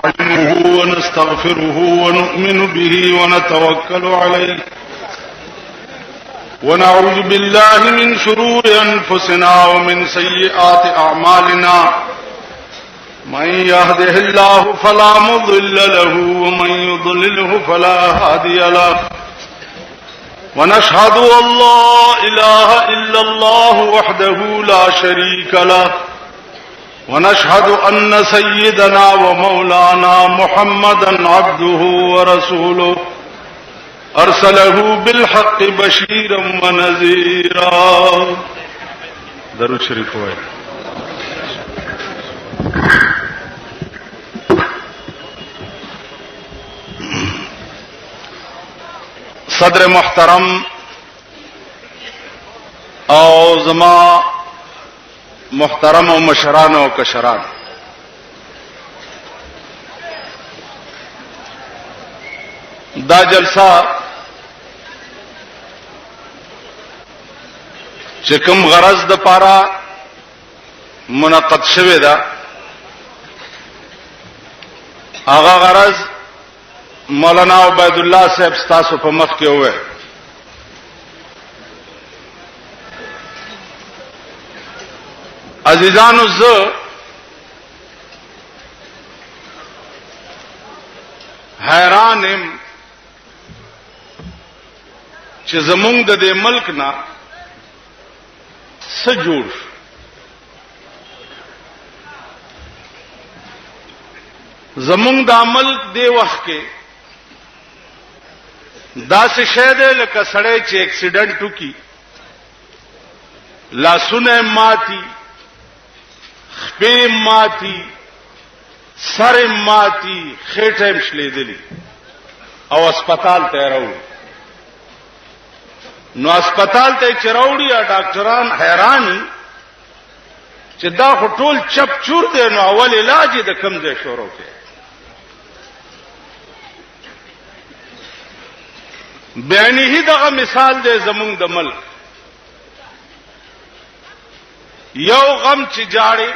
نستعينه ونستغفره ونؤمن به ونتوكل عليه ونعوذ بالله من شرور أنفسنا ومن سيئات أعمالنا من يهده الله فلا مضل له ومن يضلله فلا هادي له ونشهد أن لا إله إلا الله وحده لا شريك له ونشهد أن سيدنا ومولانا محمدا عبده ورسوله أرسله بالحق بشيرا ونذيرا. درود شریف ہوئے. صدر محترم او زما محترم و مشران و کشران، دا جلسہ چکم غرض د پارا منعقد شوه دا آغا غرض مولانا عبید اللہ صاحب ستاسو په مخ کې ہوئے. عزیزانو زه حیران یم چې زمونږ د دې ملک نه څه جوړ شو. زمونږ د ملک دی وخت کې داسې شی دی لکه سړی چې اکسیډنټ وکړي، لاسونه ماتي، خپې ماتي، سر ماتي، خېټه شلیدلی او اسپیټال ته راوړي. نو اسپیټال ته چې راوړي ډاکټران حیرانی چې دا خو ټول چپ چور دی. نو اول علاج د کم ځای شروع کړي. بیانې دغه مثال دی زمونږ د ملک. یو غم چې جاړي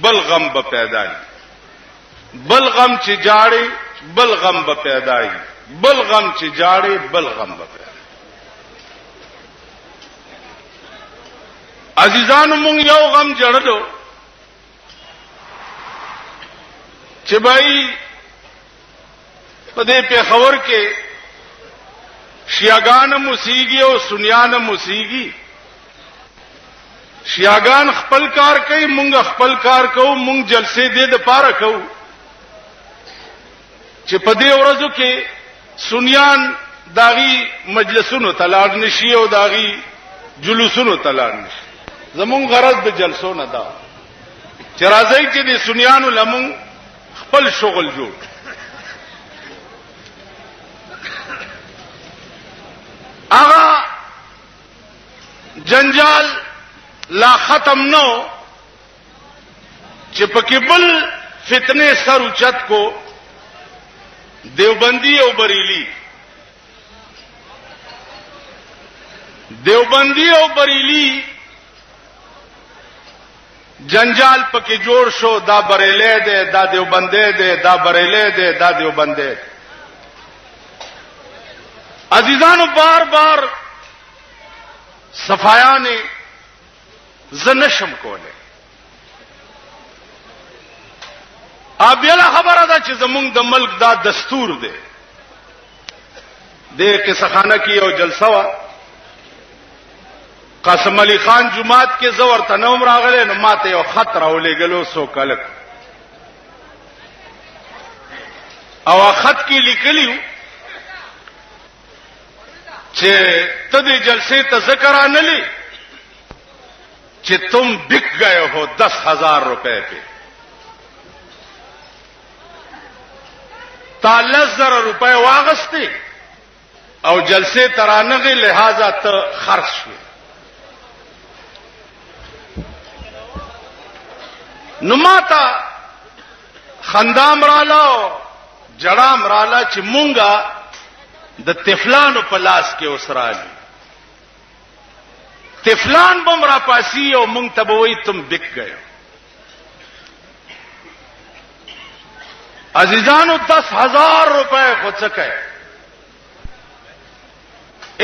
بل غم به پیدا وي، بل غم چې جاړي بل غم به پیدا وي، بل غم چې جاړي بل غم به پیدا. عزیزانو مونږ یو غم جړلو چې بھائی په دې پیښور کې شیعاګان موسیقي او سنیان موسیقي. شیعاګان خپل کار کوي، مونږ خپل کار کوو. مونږ جلسې دې د پاره کوو چې په دې ورځو کې سنیان داغي مجلسونو تلاړ نشي او داغي جلوسونو تلاړ نشي. زمونږ غرض د جلسو نه دا چې راځي چې د سنیانو لمون خپل شغل جوړ. هغه جنجال لا ختم نو چې پکې بل فتنه سر اوچت کو. دیوبندی او بریلی، دیوبندی او بریلی جنجال پکې جوړ شو. دا بریلی دی، دا دیوبندی دی، دا بریلی دی، دا دیوبندی دی. عزیزانو بار بار صفایانه زنشم کوله. ابیله خبره ده چې زمونږ د ملک دا دستور دی. د قصخانه کې یو جلسه وا، قاسم علی خان جمعات کې زور تنوم راغله. نو ماته یو خط راولېګلو سو کلک او خط کې لیکلیو چې ته دې جلسے ته ذکر آنے لی کہ تم بک گئے ہو 10,000 روپے پہ. تا 10,000 روپے واغستے او جلسے ترانغی لہذا ته خرچ شو. نماتا خندام رالا جڑام رالا چې مونږه د تفلانو په لاس کې اوسرالي. تفلان بم را پاسی او مونږ ته وای تم بک گئے. عزیزانو 10,000 روپے خود سکے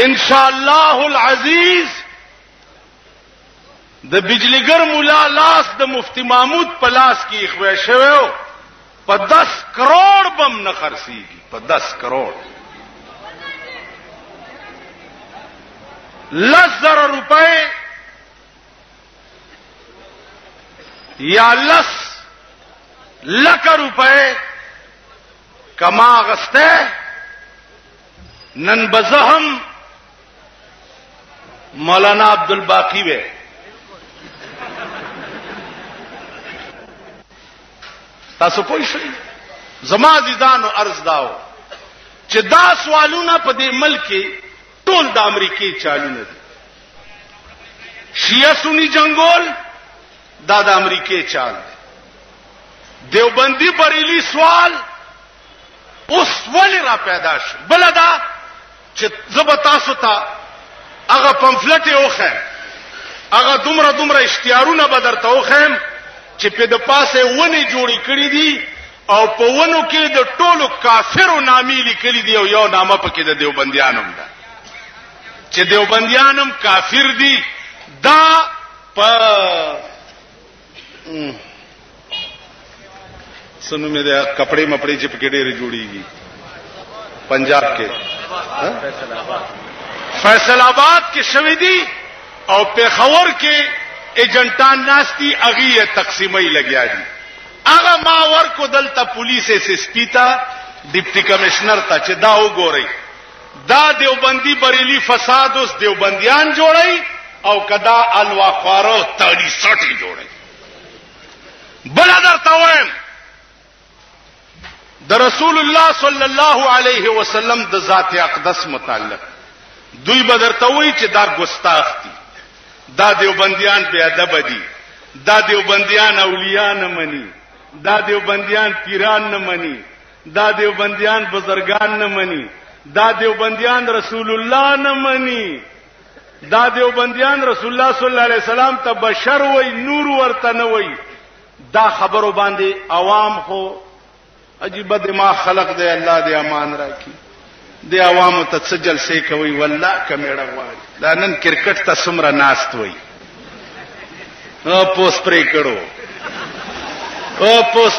انشاءاللہ العزیز د بجلیګر مولا لاس د مفتی محمود پلاس کی اخوی شویو په 10 کروڑ بم نه خرڅيږي په 10 کروڑ 10,000 روپے یا 10,00,000 روپے کما غسته نن بزهم مولانا عبدالباقی وے تاسو پوه شئ زما عزیزانو عرض داو چې دا سوالونه په دې ملک ټول د امریکای چالونه دي شیعه سنی جنگول دا د امریکای چال دی دیوبندی بریلی سوال اوس ولی را پیدا شو بلدا چې زبتاسو ته هغه پمفلټ اوخه هغه دومره اشتهارونه بدرته اوخه چې په د پاسه ونی جوړی کړی دي او په ونو کې د ټولو کافرو نامې لیکلي دي او یو نامه پکې د دیوبندیانم ده چې دیوبندیانم کافر دي دا په سنو مې د کپڑے مپړې چې پکې ډېرې جوړیږي پنجاب کې فیصل آباد کې شوي دي او پېښور کې ایجنټان ناشتي اغي تقسیمي لګیا دي هغه ما ورکو دلته پولیس اس اس پی ته ډیپټي کمشنر ته چې دا وګوري دا دیوبندی بریلی فساد اوس دیوبندیان جوړي او کدا الواخوارو تاړي سټي جوړي بل درته وایم د رسول الله صلی الله علیه وسلم د ذات اقدس متعلق دوی بدرتوي چې دا ګستاخ دي دا دیوبندیان بے ادب دي دا دیوبندیان اولیاء نه مني دا دیوبندیان پیران نه مني دا دیوبندیان بزرگان نه مني دا دیوبندیان رسول الله نه مني دا دیوبندیان رسول الله صلی الله علیه وسلم ته بشر وای نور ورته نه وای دا خبرو باندې عوام خو عجیب دماغ خلق دی الله دې امان راکړي د عوامو ته څه جلسې کوي والله کمیړه وایي دا نن کرکټ ته سمره ناست وای او پوس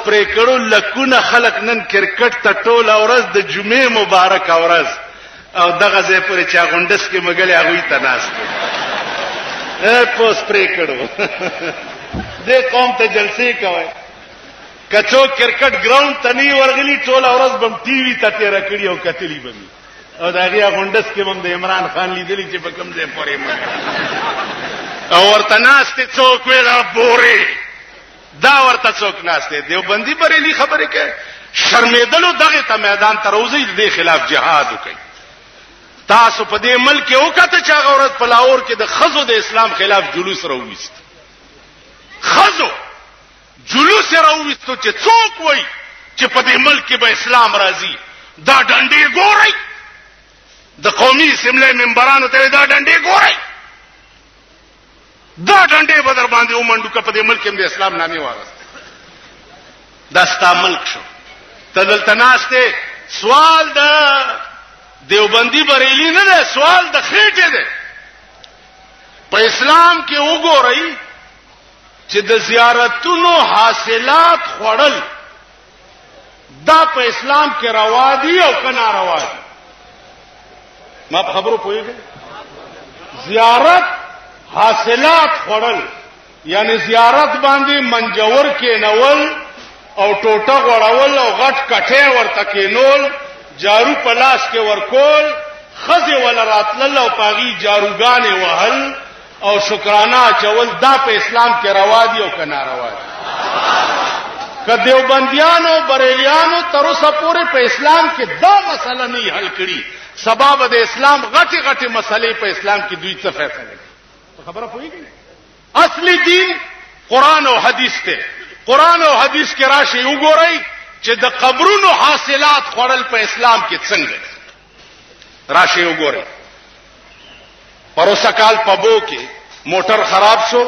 پرې کړو لکونه خلق نن کرکټ ته ټول اورز د جمعې مبارک اورز او دغه ځای پورې چا غونډس کې مګلې هغه ته ناست پوس پرې کړو دې قوم ته جلسې کوي کچو کرکټ ګراوند ته نی ورغلی ټول اورز بم ټي وي ته تیر کړی او کتلی بمی او داغه غونډس کې هم د عمران خان لیدلی چې په کوم ځای پورې مګ او ورته ناشته څوک ویلا بوري دا ورته څوک ناشته دیوبندی بریلی خبره کوي شرمېدلو دغه ته میدان ته روزي د خلاف جهاد وکړي تاسو په دې ملک یو کته چې غورت په لاهور کې د خزو د اسلام خلاف جلوس راوېست خزو جلوس راوېستو چې څوک وای چې په دې ملک کې به اسلام راځي دا ډنډې ګوري د قومي سیملې منبرانو ته دا ډنډې ګوري دا ډنډې بدر باندې ومنډو په دې ملک کې د اسلام نامې واغست دا ستا ملک شو تدلته ناشته سوال دا دیوبندی بریلی نه ده سوال د خېټه ده په اسلام کې وګورئ چې د زیارتونو حاصلات خوړل دا په اسلام کې روا دي او کنه روا دي ما په خبرو پوهیږم زیارت حاصلات خوړل یعنی زیارت باندې منجور کې نول او ټوټه غړول او غټ کټه ورته کېنول جارو پلاس کې ورکول خزه ول راتلل او پاغي جاروګانې وهل او شکرانه چول دا په اسلام کې روا دي او کنه روا دي کدیو بندیانو بریلیانو تر اوسه پورې په اسلام کې دا مسله نه حل کړي سبب د اسلام غټي غټي مسلې په اسلام کې دوی څه فیصله کوي خبره پوهیږي اصلي دین قران او حديث ته قران او حديث کې راشي وګورئ چې د قبرونو حاصلات خورل په اسلام کې څنګه راشي وګورئ پروسه کال پبو کې موټر خراب شو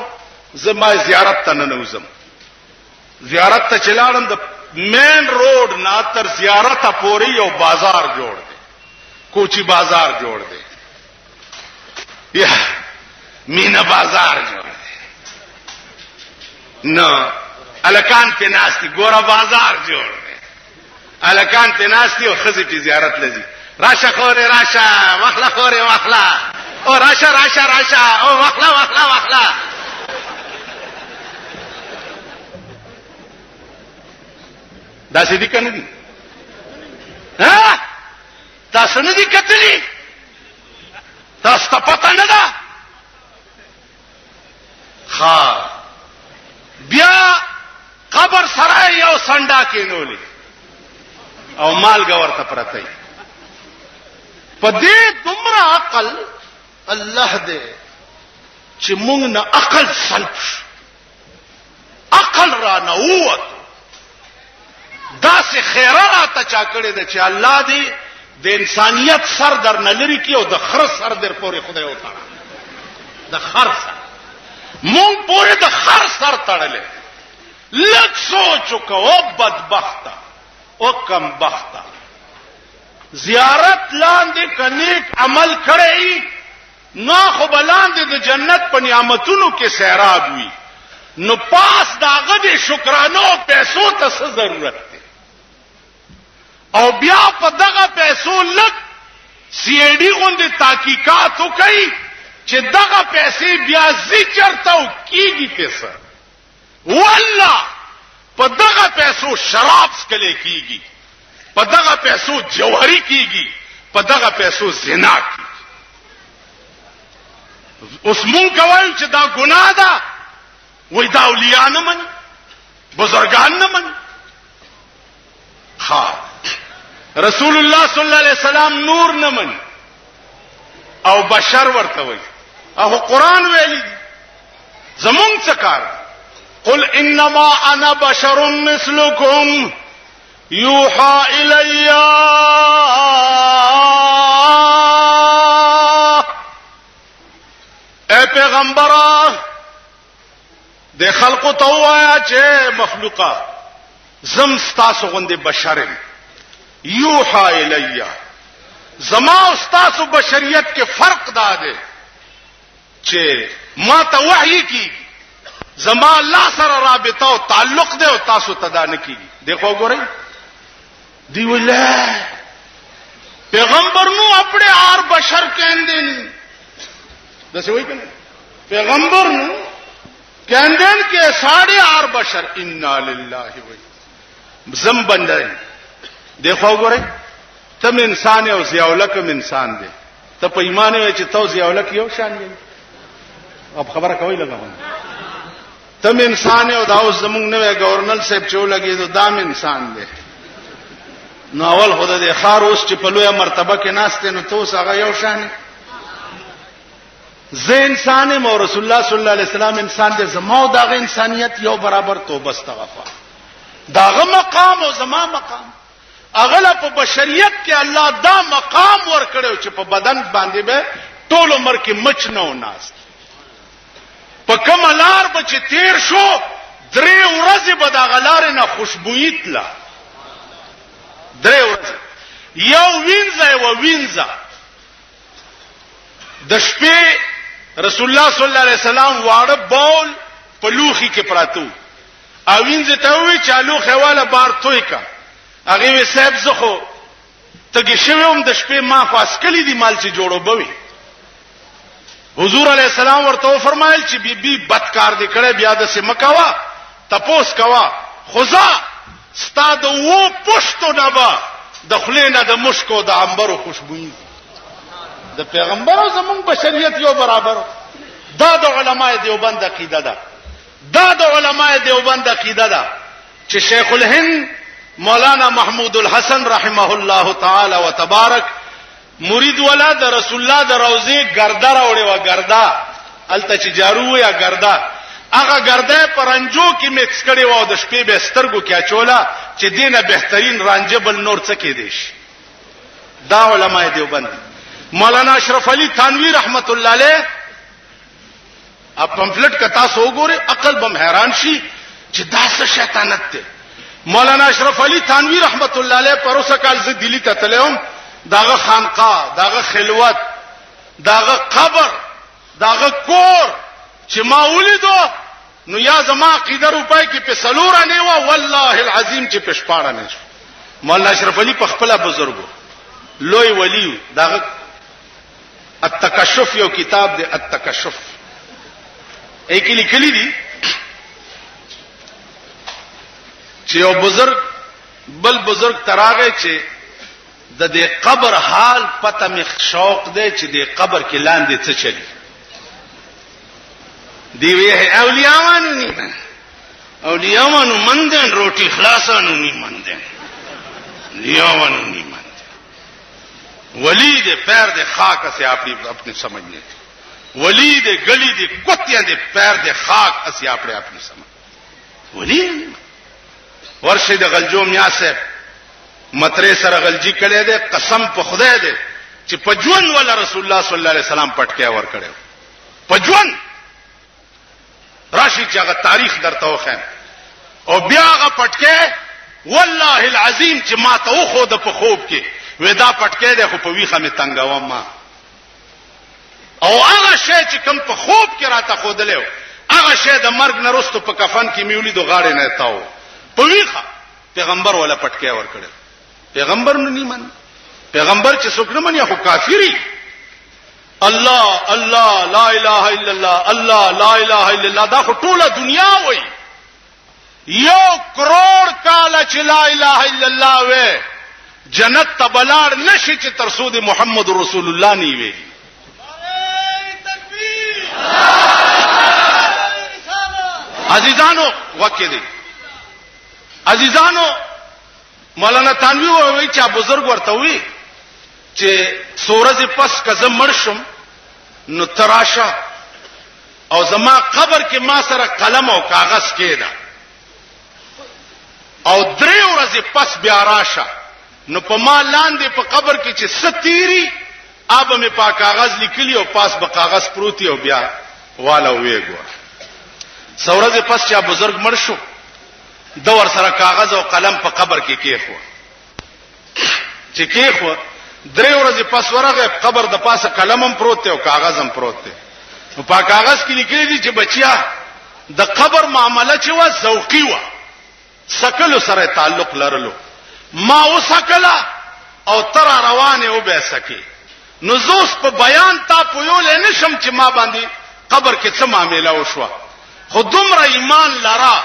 زما زیارت ته نه نوزم زیارت ته چلاړم د مین روڈ نا تر زیارت پوری یو بازار جوړ دی کوچی بازار جوړ دی یا مینا بازار جوړ دی نو الکان په ناستی ګوره بازار جوړ دی الکان په ناستی او خزی په زیارت لذي راشه خوره راشه واخلا خوره واخلا او راشه راشه راشه او واخلا واخلا واخلا دا سې دي کنه دي ها تاسو نه دي کتلی تاسو ته پته نه ده ها بیا قبر سره یو سنډا کینولې او مالګه ورته پرته په دې دومره عقل الله دې چې موږ نه عقل سلب عقل را نه ووت دا سه خیرات چا کړی د چې الله دې د انسانيت سر در نلری کی او د خر سر در پورې خدای وتعالى د خر سر مونږ پورې د خر سر تړلې لک سوچ کو بدبخته او کم بخته زیارت لاندې کنيک عمل کړی نو خو بلاندې د جنت په نعمتونو کې سیراب وي نو پاس داغه د شکرانو پیسو ته څه ضرورت او بیا په دغه پیسو لګ سی ای ډی غوندې تحقیقات وکړي چې دغه پیسې بیا ذکر ته کیږي پیسې والله په دغه پیسو شراب سکلې کیږي په دغه پیسو جوهری کیږي په دغه پیسو زنا کیږي اوس مونږ کوي چې دا ګناه ده وای دا اولیاء نه من بزرگان نه من ها رسول الله صلی الله علیه وسلم نور نه من او بشر ورته وای او قران ویلی زمون څه کار قل انما انا بشر مثلكم يوحى الي اے پیغمبره د خلقو ته وایا چې مخلوقات زم ستاسو غوندې بشرم یوحى الی زما او ستاسو بشریت کې فرق دا دی چې ما ته وحی کیږي زما الله سره رابطه او تعلق دی او تاسو ته دا نه کیږي دیکھو ګورئ دی ویله پیغمبر نو اپنے اور بشر کہندے نہیں دسے وہی کہنے پیغمبر نو کہندے کہ 8.5 بشر انا للہ وی زم بندے دیکھو گورے تم انسان ہے او ضیاءالکم انسان دے ته په ایمان وی چې تو ضیاءالک یو شان دی اب خبره کوي لګا تم انسان ہے او دا اوس زمونږ نوې گورنر صاحب چې ولګي دام انسان دی نو اول خدای دې خار اوس چې په لویه مرتبه کې ناشته نو تو هغه یو شان زه انسان مو رسول الله صلی الله علیه وسلم انسان دې زمو دغه انسانيت یو برابر توبه استغفار داغه مقام او زما مقام اغله په بشریت کې الله دا مقام ور کړو چې په بدن باندې به ټول عمر کې مچ نه وناست په کملار به چې تیر شو 3 ورځې به دا غلار نه خوشبوئی تلا 3 ورځې یو وینځه د شپې رسول الله صلی الله علیه وسلم واړه بول په لوخي کې پراتو او وینځه ته وی چالو خواله بار توي کا هغه وی صاحب زخه تګ شوم د شپې ما خاص کلی دی مال چې جوړو بوي حضور علیہ السلام ورته فرمایل چې بیبي بدکار دې کړه بیا د سمکوا تپوس کوا خدا ستاد وو پښتو نبا د خلینا د مشکو د عنبرو خوشبوئی د پیغمبرو زمون بشریت یو برابر دا د علماء دیوبند عقیده ده چې شیخ الهند مولانا محمود الحسن رحمه الله تعالی وتبارک مرید ولاد رسول الله د روزي ګردا راوړي و ګردا الته چې جارو یا ګردا هغه ګردا پرنجو کې مکس کړي و د شپې به سترګو کې اچولا چې دینه بهترین رانجبل نور څه کې دیش دا علماء دیوبند مولانا اشرف علی تھانوی رحمت الله علیه اب پمفلٹ کتا سو ګوري عقل بم حیران شي چې دا څه شیطانت ته مولانا اشرف علي تھانوی رحمت الله علیه پروسه کال ز دلی ته تلم داغه خانقاه داغه خلوت داغه قبر داغه کور چې ما ولیدو نو یا زما عقیده روپای کې په سلور نه و والله العظیم چې په شپاره نه. مولانا اشرف علي په خپل بزرګو لوی ولی داغه التکشف یو کتاب دی التکشف ایک لیکلی دی چې یو بزرگ بل بزرگ تراغه چې د دې قبر حال پته مخ شوق دی چې دې قبر کې لاندې څه چلی دی وی اولیاءانو نه اولیاءانو مندن روټي خلاصانو نه مندن اولیاءانو نه مندن ولی دے پیر دے خاک سے اپنے سمجھنے تھے ولی دے گلی دے کتیاں دے پیر دے خاک اسی اپنے سمجھ ولی ورشے دے غلجو میاں سے مترے سر غلجی کڑے دے قسم په خدای دے چې پجون ولا رسول الله صلی الله علیه وسلم پټکیا ور کړو پجون راشي چې هغه تاریخ درته وخم او بیا هغه پټکې والله العظیم چې ما ته خو د په خوب کې ودا پټکې ده خو په ویخه می تنگاوم ما او هغه شی چې کوم په خوب کې راته خودلې هغه شی د مرګ نه رستو په کفن کې میولې دو غاړې نه تاو په ویخه پیغمبر ولا پټکې ور کړو پیغمبر نه من پیغمبر چې څوک نه مني خو کافری الله الله لا اله الا الله الله لا اله الا الله دا خو ټوله دنیا وای 1 کروڑ کال چې لا اله الا الله وای جنت تبلار نشي چې تر سود محمد رسول الله ني وي عزیزانو وکه دي عزیزانو مولانا تانوی وای چې بزرګ ورته وي چې سورج پس کزه مرشم نو تراشه او زما قبر کې ما سره قلم او کاغذ کېدا او 3 ورځې پس بیا راشه نو په ما لاندې په قبر کې چې ستيري اب مې په کاغذ لیکلی او پاس به کاغذ پروتي او بیا والا وېګو سورج پس چې بزرګ مړ شو د ور سره کاغذ او قلم په قبر کې کېخو چې کېخو 3 ورځې پس ورغه قبر د پاسه قلمم پروت او کاغذم پروت نو په کاغذ کې لیکلي دي چې بچیا د قبر معاملې چې و ذوقي و سکلو سره تعلق لرلو ما وسکلا او تر روانه او به سکی نو زوس په بیان تا پویول نشم چې ما باندې قبر کې څه معاملې وشو خو دومره ایمان لرا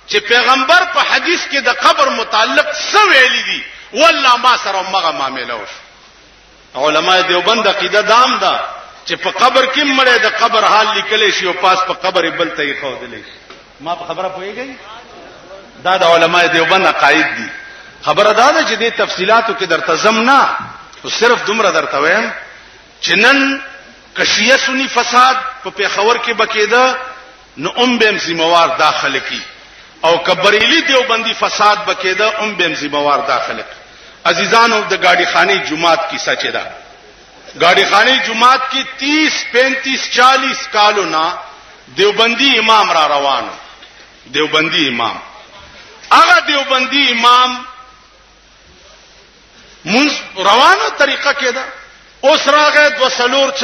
چې پیغمبر په حدیث کې د قبر متعلق څه ویلي دي والله ما سره مغه معاملې وشو علماء دیوبند عقیده دام دا چې په قبر کې مړې د قبر حال لیکل شي او پاس په قبر بل ته یې خو دلې ما په خبره پوهیږئ دا د علماء دیوبند عقاید دي خبره دا ده چې د تفصيلاتو کې درته زم نه او صرف دومره درته وایم چې نن کشیه سنی فساد په پیښور کې بکیده نو بهم ذمہوار داخله کی او کبریلی دیوبندی فساد بکیده بهم ذمہوار داخله کی عزیزانو د گاڑی خانی جماعت کی سچ ده گاڑی خانی جماعت کی 30 35 40 کالو نا دیوبندی امام را روانو دیوبندی امام هغه دیوبندی امام مونږ روانو طریقه کې ده اوس راغې د وسلور چ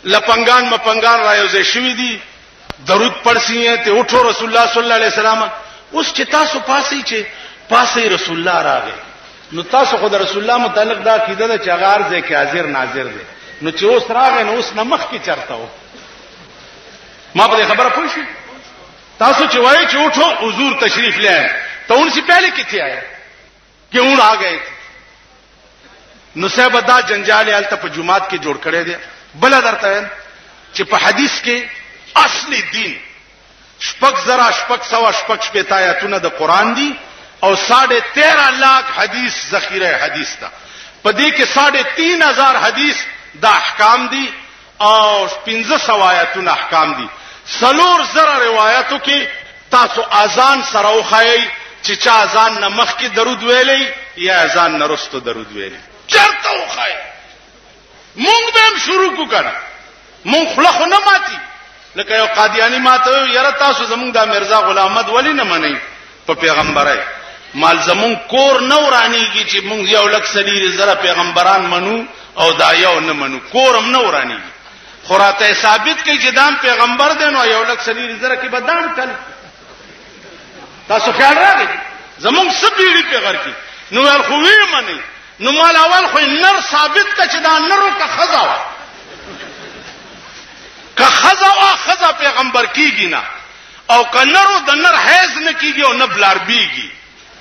لپنګان مپنګان رايوځي شوې دي درود پړسیه ته اٹھو رسول الله صلی الله علیه وسلم اوس چې تاسو پاسې چې پاسې رسول الله راغې نو تاسو خو د رسول الله متعلق دا کیده ده چې غار ځکه حاضر ناظر دي نو چې اوس راغې نو اوس نمخ کې چرته و ما په خبره پوه شئ تاسو چې وایي چې اٹھو حضور تشریف لائے تو ان سے پہلے کتنے آئے کیوں آ گئے تھے نو صاحب دا جنجال الته په جمعات کې جوړ کړي دي بل درته چې په حدیث کې اصلي دین شپږ زرا شپږ سوا شپږ شپږ آیاتونه د قران دي او 13.5 लाख حدیث ذخیره حدیث ده په دې کې 3.5 حدیث د احکام دي او 1500 آیاتونه احکام دي سلور زرا روایتو کې تاسو اذان سره وخایي چې چا اذان نه مخ کې درود ویلي یا اذان نه رستو درود ویلي چرته وخایي مونږ به هم شروع وکړو مونږ خلخ نه ماتي لکه یو قادیانی ماته یاره تاسو زمونږ د مرزا غلام احمد ولی نه منئ په پیغمبرای مال زمون کور نو رانیږي چې مونږ یو لک سلیری زره پیغمبران منو او دا یو نه منو کورم نو رانیږي خراته ثابت کوي چې دام پیغمبر دی نو یو لک سلیری زره کې بدان کړ تاسو خیال راغی زمون سپیری پیغمبر کی نو ول خو وی منی نو مال اول خو نر ثابت ک چې دا نرو کا خزا که خزا پیغمبر کیږي نه او کنرو د نر حیز نه کیږي او نه بلاربیږي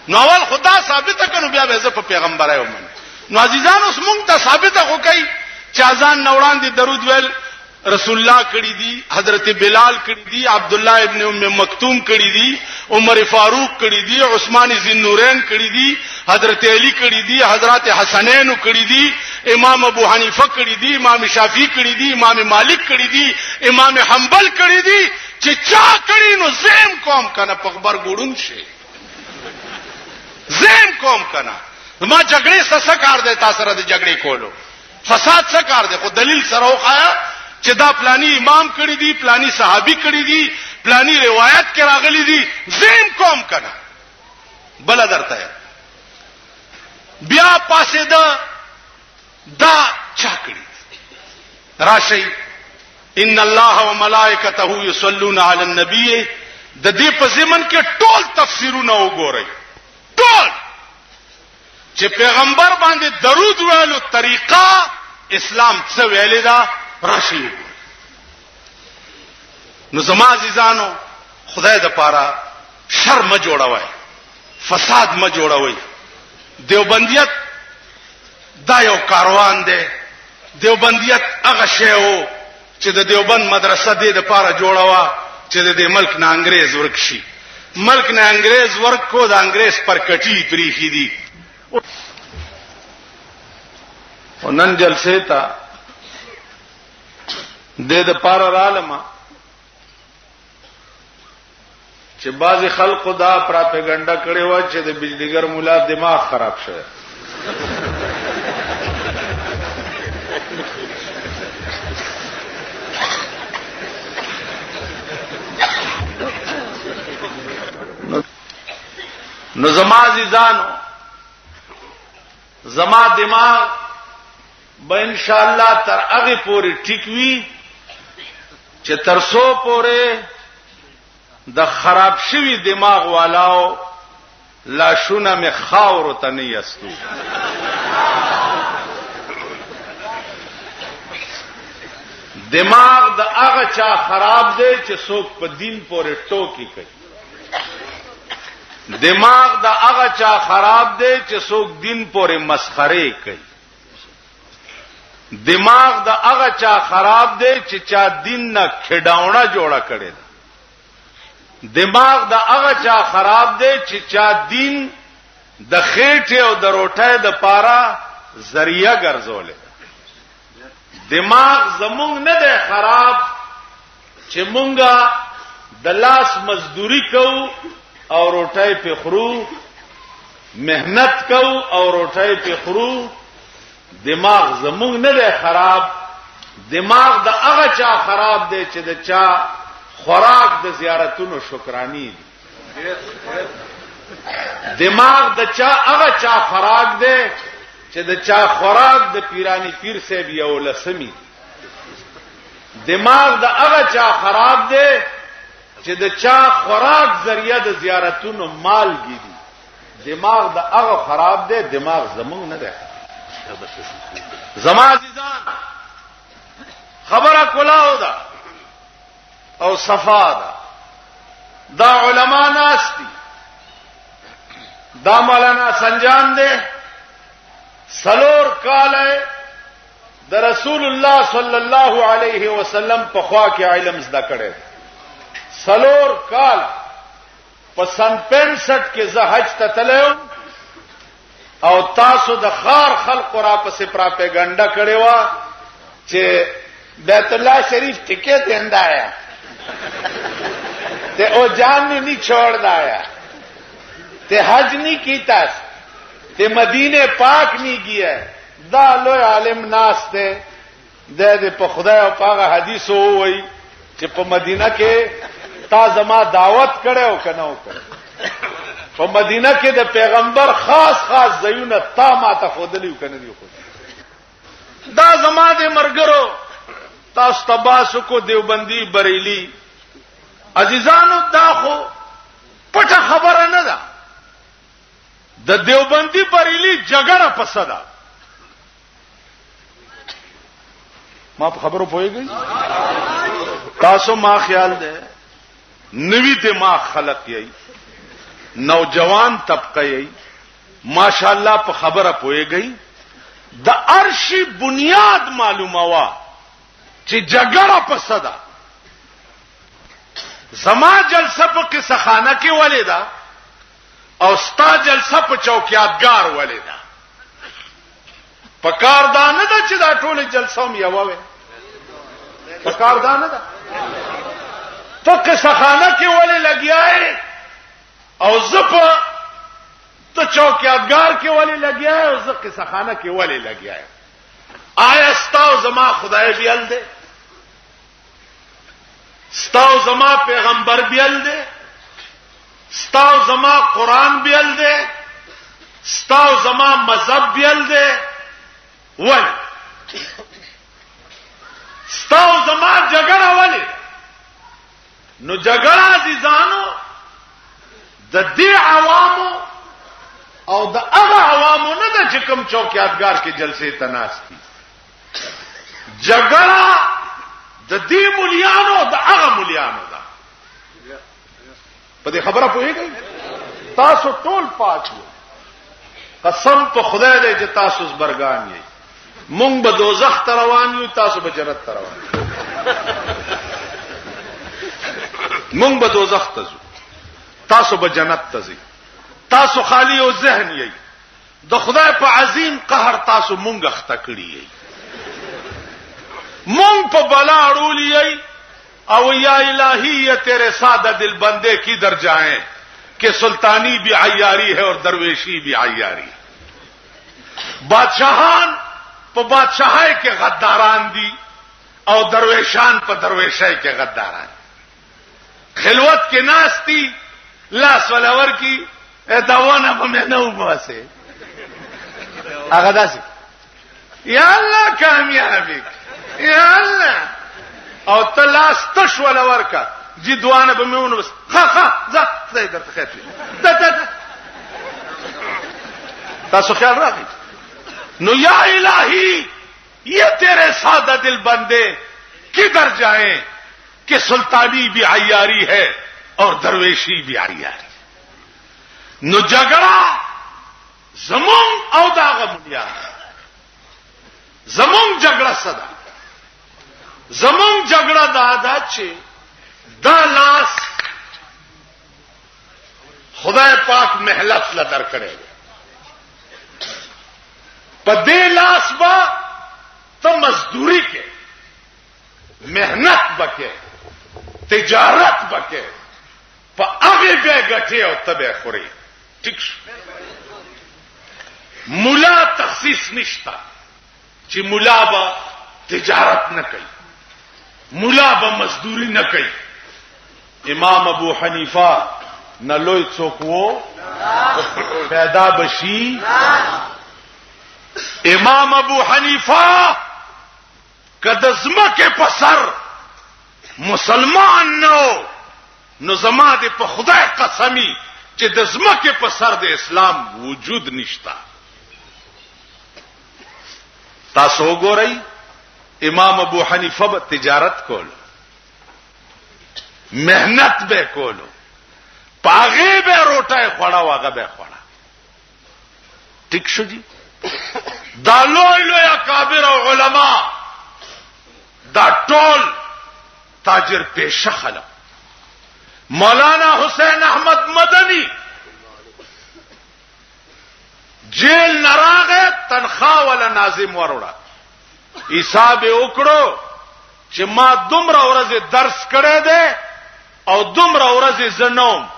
نو اول خدا ثابت کړو بیا به زه په پیغمبرای ومن نو عزیزان اوس مونږ ته ثابت خو کوي چې اذان نوړان دي درود ویل رسول الله کړی دي حضرت بلال کړی دي عبد الله ابن ام مکتوم کړی دي عمر فاروق کړی دي عثمان ذی النورین کړی دي حضرت علی کړی دي حضرت حسنین کړی دي امام ابو حنیفه کړی دي امام شافعی کړی دي امام مالک کړی دي امام حنبل کړی دي چې چا کړی نو زم کوم کنه په خبر ګورون شي زم کوم کنه ما جګړې څه کار دی تاسو سره د جګړې کولو فساد څه کار دی خو دلیل سره وخایا چې دا پلانی امام کړی دی پلانی صحابي کړی دی پلانی روایت کې راغلي دي زم کوم کنه بل درته بیا پاسه دا چا کړی راشي ان الله وملائکته یصلون علی النبی د دې په ضمن کې ټول تفسیرونه وګورئ ټول چې پیغمبر باندې درود ویلو طریقه اسلام څه ویلې دا راشي نو زما عزیزانو خدای د پاره شر ما جوړوي فساد ما جوړوي دیوبندیت دا یو کاروان دی دیوبندیت هغه شی وو چې د دیوبند مدرسه دې د پاره جوړوا چې د دې ملک نه انګريز ورکشي ملک نه انګريز ورکو د انګريز پر کټي پریخي دي ونن جلسه تا د پاره رالما چې بعضی خلکو دا پراپګاندا کړي و چې د بجلیګر مولا دماغ خراب شوی نو زما عزیزانو زما دماغ به ان شاء الله تر هغه پورې ټیک وي چې تر سو پورې د خراب شوی دماغ والاو لاشونه می خاور ته نه یستو دماغ د هغه چا خراب دی چې څوک په دین پورې ټوکی کوي دماغ د هغه چا خراب دی چې څوک دین پورې مسخره کوي دماغ د هغه چا خراب دی چې چا دین نه کډاونه جوړه کړي دماغ د هغه چا خراب دی چې چا دین د خېټه او د روټه د پاره ذریعہ ګرځولې دماغ زمونږ نه دی خراب چې مونږه د لاس مزدوری کوو او روټه په خرو مهنت کوو او روټه په خرو دماغ زمونږ نه دی خراب دماغ د هغه چا خراب دی چې د چا خوراک د زیارتونو شکرانی دی دماغ د چا هغه چا خوراک دی چې د چا خوراک د پیرانی پیر صاحب یو لسمی دماغ د هغه چا خراب دی چې د چا خوراک ذریعہ د زیارتونو مالګي دي دماغ د هغه خراب دی دماغ زمونږ نه دی زما عزیزان خبره کلاو ده او صفا ده دا علما ناس دي دا مولانا سنجان دے سلور کال د رسول الله صلی الله علیه وسلم په خوا کې علم زده کړي سلور کال په سن 65 کې زه حج ته تلم او تاسو د خار خلق را پسې پراپګاندا کړي وا چې بیت الله شریف ټیکټ دیندا ہے تے او جان نے نہیں چھوڑ دایا تے حج نہیں کیتا تے مدینے پاک نہیں گیا دا لوی عالم ناس تے دے په خدای او پاغه حدیث وای چې په مدینه کې تا زما دعوت کړو کنه وکړه په مدینه کې د پیغمبر خاص ځایونه تا ما ته خودلی کنه دی خو دا زما د مرګرو تاسو تباسو کو دیوبندی بریلی عزیزانو دا خو پټه خبره نه ده د دیوبندی بریلی جګړه پسدا ما په خبرو پوهیږئ تاسو ما خیال ده نوی دماغ خلق یې نوجوان طبقه یې ماشاءالله په خبره پوهیږئ د ارشی بنیاد معلومه وا چې جګړه پسدا زما جلسه په قصخانه کې ولیدا او ستا جلسه په چوکیادګار ولیدا پکار دانه ده چې دا ټول جلسه مې یووي پکار دانه ده ته قصخانه کې ولې لګیاي او زپه ته چوکیادګار کې ولې لګیاي او زه قصخانه کې ولې لګیاي آیا ستاو زما خدای بیل دی ستاو زما پیغمبر بیل دی ستاو زما قرآن بیل دی ستاو زما مذهب بیل دی ول ستاو زما جګړه ولې نو جګړه عزیزانو د دې عوامو او د هغه عوامو نه د چکم چوکیادګار کې جلسې تناستی جګړه د دې مليانو د هغه مليانو ده په دې خبره پوهیږئ تاسو ټول پاتو قسم په خدای دې چې تاسو زبرګان یې مونږ به دوزخ ته روان یو تاسو به جنت ته روان مونږ به دوزخ ته ځو تاسو به جنت ته ځئ تاسو خالی او ذهن یې د خدای په عظیم قهر تاسو مونږ اخته کړی یې مونږ په بلا اړولی یې او یا الہی یہ تیرے سادہ دل بندے کدھر جائیں کہ سلطانی بھی عیاری ہے اور درویشی بھی عیاری بادشاہان پا بادشاہی کے غداران دی اور درویشان پا درویشی کے غداران خلوت کے ناستی لاس ولور کی دوانا پا میں نو باسے اغدا سی یا اللہ کامیابی یا اللہ او تلاس تش ولا ورکا جی دوانه بمونه بس خا ځه خدای درته خیر تاسو خیال راغی نو یا الہی یہ تیرے سادہ دل بندے کدھر جائیں کہ سلطانی بھی عیاری ہے اور درویشی بھی عیاری نو جګړه زمون او داغه مليان زمون جګړه صدا زمون جګړه دا چې دا لاس خدای پاک مهلت لدر کړي په دې لاس با ته مزدوری کې مهنت وکې تجارت وکې په هغه به ګټي او تبه خوري ټیک مولا تخصیص نشتا چې مولا با تجارت نه کوي مولا به مزدوری نه کوي امام ابو حنیفه نه لوی څوک وو پیدا بشي امام ابو حنیفه کده زمکه په سر مسلمان نو زما دې په خدای قسمی چې د زمکه په سر د اسلام وجود نشتا تاسو وګورئ امام ابو حنیفه به تجارت کول محنت به کولو پاغه به روټه خوړا واغه به خوړا ټیک شو جی دا لوی اکابر او علما دا ټول تاجر پیشه خلک مولانا حسین احمد مدنی جیل نراغه تنخواه ولا ناظم وروړه حساب وکړو چې ما دومره ورځې درس کړی دی او دومره ورځې زنوم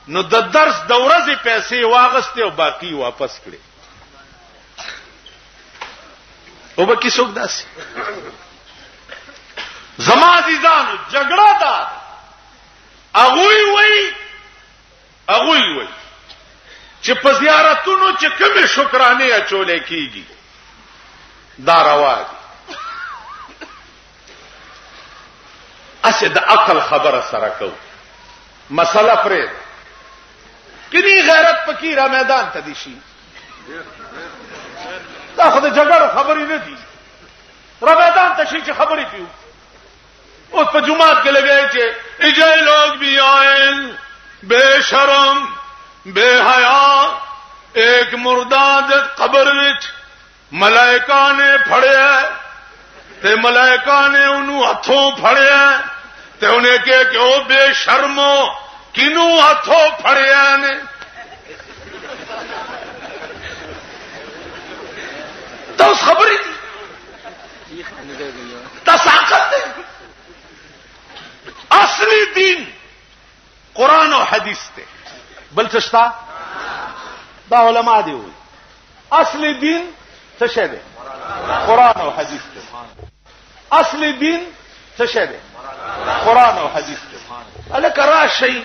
نو د درس د ورځې پیسې واغستې او باقی واپس کړې او به کی څوک داسې زما عزیزانو جګړه ده هغوی وایي هغه وي چې په زیارتونو چې کومه شکرانه اچولې کیږي دا روا دي. اسه د عقل خبره سره کو مسله پرې کینی غیرت پکې را میدان ته دي شي دا خو د جګړو خبرې نه دي را میدان ته شي چې خبرې پیو اوس په جمعات کې لګای چې اجای لوگ بھی آئیں بے شرم بے حیا ایک مردہ قبر وچ ملائکہ نے پھڑیا تے ملائکہ نے انہوں ہتھوں پھڑیا تے انہیں کہے کہ او بے شرمو کنوں ہتھوں پھڑیا نے تو اس خبری دی تساقت دے اصلی دین قرآن و حدیث تے بل چشتا دا علماء دی ہوئی اصلی دین څه دی قرآن او حدیث ته اصلي دین څه دی قرآن او حدیث ته الکه راشي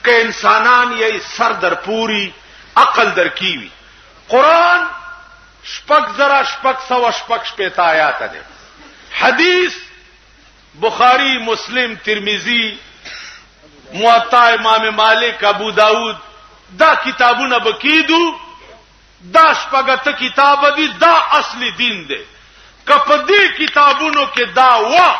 که انسانان یې سر در پوری عقل در کیوي قرآن شپږ زره شپږ سوه شپږ شپېته آیات ده حدیث بخاری مسلم ترمذی موطا امام مالک ابو داود دا کتابونه بکیدو دا شپږته کتاب دي دا اصلي دین دی کپدی کتابونو کې دا وا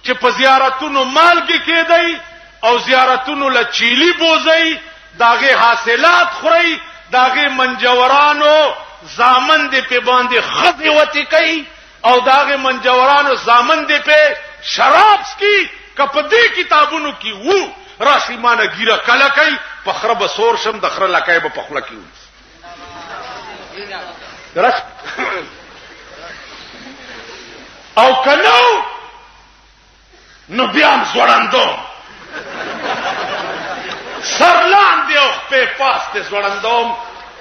چې په زیارتونو مالګي کېدای او زیارتونو لچیلی بوزي داغه حاصلات خوري داغه منجورانو زامن دې په باندې خزي وتی کوي او داغه منجورانو زامن دې په شراب سکي کپدی کتابونو کې وو راشي مانه ګیره کله کوي په خرب سور شم د خره لکای په پخله کې او کنو نو بیام زوړندو سرلان دی او په پاسته زوړندوم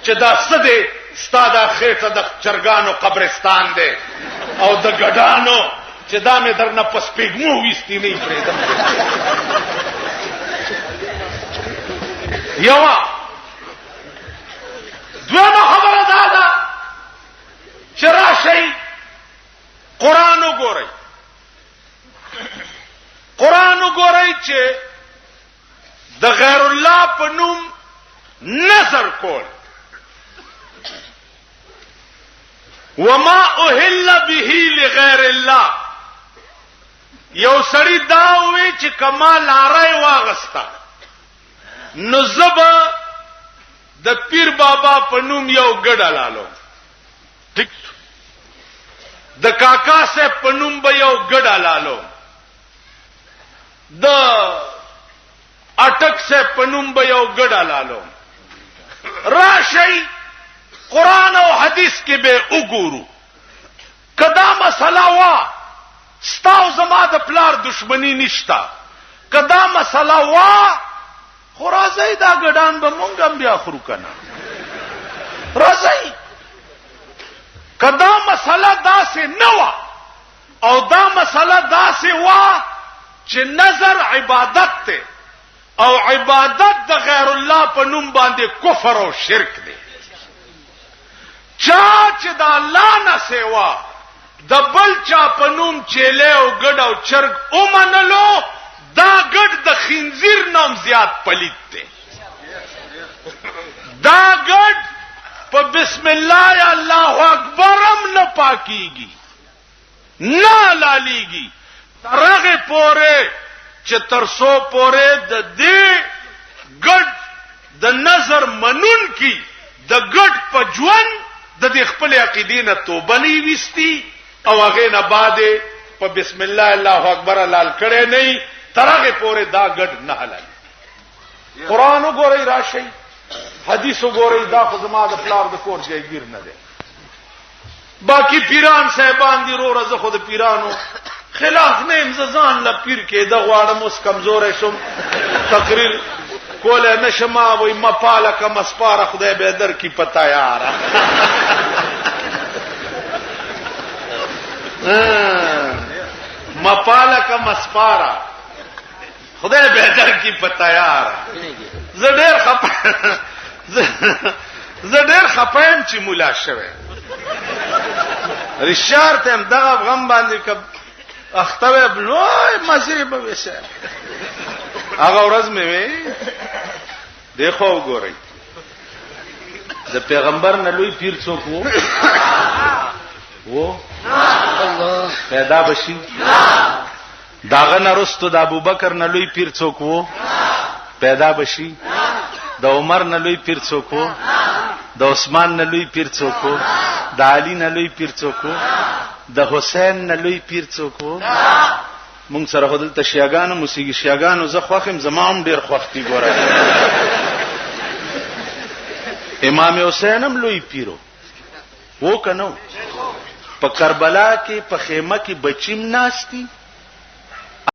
چې دا سده ستاده خېټه د چرګانو قبرستان دی او د ګډانو چې دا مې درنه پس پیګمو وېستی نه پرېدم یوا دویمه خبره دا ده چې راشئ قرآن وګورئ قرآن وګورئ چې د غیر الله په نوم نظر کول وما اهل به لغیر الله یو سړی دا وی چې کمال لارای واغستا نو زبا د پیر بابا په نوم یو ګډه لالو ټیک د کاکا سے په نوم به یو ګډه لالو د اٹک سے په نوم به یو ګډه لالو راشي قرآن او حدیث کې به وګورو کدا مسله وا ستاو زما د پلار دشمنی نشتا کدا مسله وا خرازی دا ګډان به مونږ هم بیا خورو کنه رازی کدا مسله داسې نه وا او دا مسله داسې وا چې نظر عبادت ته او عبادت د غیر الله په نوم باندې کفر او شرک دی چا چې د الله نه سیوا د بل چا په نوم چيله او ګډ او چرګ اومنلو دا ګډ د خنزیر نام زیات پلیت دی دا ګډ په بسم الله یا الله اکبر هم نه پاکيږي نه لالیږي ترغه پوره چې ترسو پوره د دې ګډ د نظر منون کی د ګډ په ژوند د خپل عقیدې نه توبه نه وستي او هغه نه بعد په بسم الله الله اکبر لال کړي نه ترغه پوره دا ګډ نه حلال قران وګورئ راشي حدیث وګورئ دا خو زما د پلار د کور ځایګیر نه دی باقی پیران صاحبان دي رو رزه خود پیرانو خلاف نه امزان ل پیر کې د غواړم اوس کمزور شم تقریر کوله نشما وای مپاله کم اسپاره خدای به در کی پتا یار مپاله کم اسپاره خدای به در کی پتا یار زه ډېر خپایم چې مولا شوه رشار ته هم دغه غم باندې کب اختوی بلوی مزه به وسه هغه ورځ مې وې دیکھو وګورئ د پیغمبر نه لوی پیر څوک وو الله پیدا بشي داغه نرستو د ابوبکر نه لوی پیر څوک وو پیدا بشي د عمر نه لوی پیر څوک وو د عثمان نه لوی پیر څوک وو د علی نه لوی پیر څوک وو د حسین نه لوی پیر څوک وو مونږ سره خدل ته شیاګانو موسیقي شیاګانو زه خوخم زمام ډیر خوختي ګورای امام حسین هم لوی پیرو وو کنو په کربلا کې په خیمه کې بچیم ناشتي